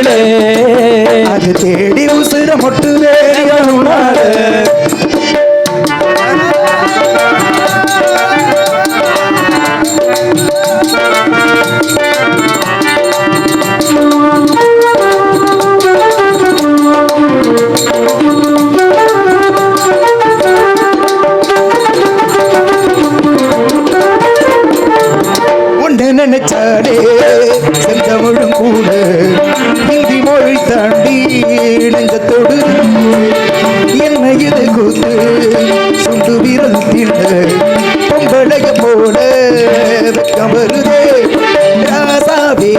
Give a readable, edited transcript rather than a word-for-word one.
வேளே அது தேடி உசுர மொட்டு வேலையாட நினைச்சாலே செந்தமிழும் கூட ஹிந்தி மொழி தாண்டி நெஞ்சத்தோடு என்ன இது கூத்து சுண்டு வீரல் தீண்ட பொம்பளைய போல வெக்கம் வருதே ராசாவே